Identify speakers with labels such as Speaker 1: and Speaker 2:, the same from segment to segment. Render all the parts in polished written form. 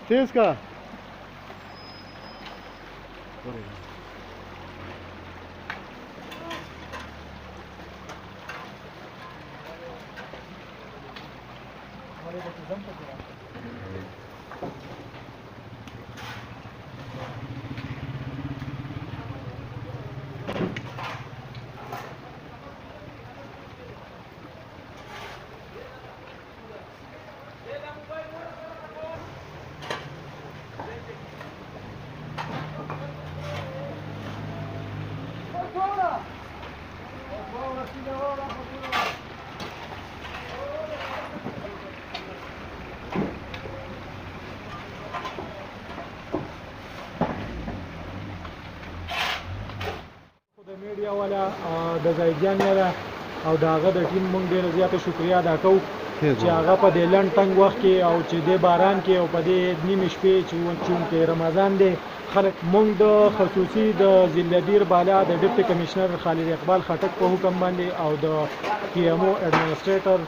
Speaker 1: तेज का میډیا والا د زیدجان یاره او د هغه د ټیم مونږ ډېره زیاته شکریا ادا کوو چې هغه په دې لنډ تنګ وخت کې او چې دې باران کې او په دې نیمې شپې چونکې رمضان دی خلک مونږ د خصوصي د ضلعدیر بالا د ډیپټي کمشنر خالد اقبال خټک په حکم باندې او د پی ایم او ایڈمنسټریټر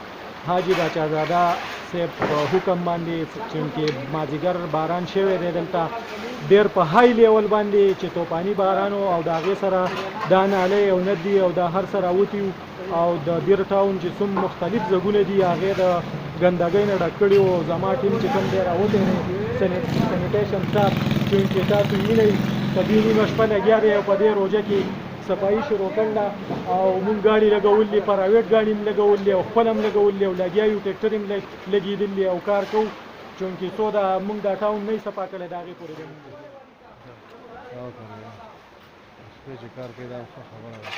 Speaker 1: حاجی باچازاده صاحب په حکم باندې چونکې مازدیګر باران شوی دی دلته ډېر په های لیول باندې چې توپاني باران او د هغې سره دا نالۍ او ندي او دا هر څه راوتي او د دیر ټاون چې څوم مختلف ځایونه دي هغې د ګندګۍ نه ډک کړي وو زما ټیم چې کوم دی راوتی دی سینیټیشن سټاف چونکې تاسو وینئ په دې نیمه شپه لګیا دی او په دې روژه کې صفایي شروع کړله او مونږ ګاډي لګولې پرایویټ ګاډي هم لګولې او خپل هم لګولې او لګیا یو ټریکټر هم لګېدلې او کار کوو چونکې څو دا مونږ دا ټاون نه صفا کړی د هغې پورې چې کار کوي دا ښه خبره ده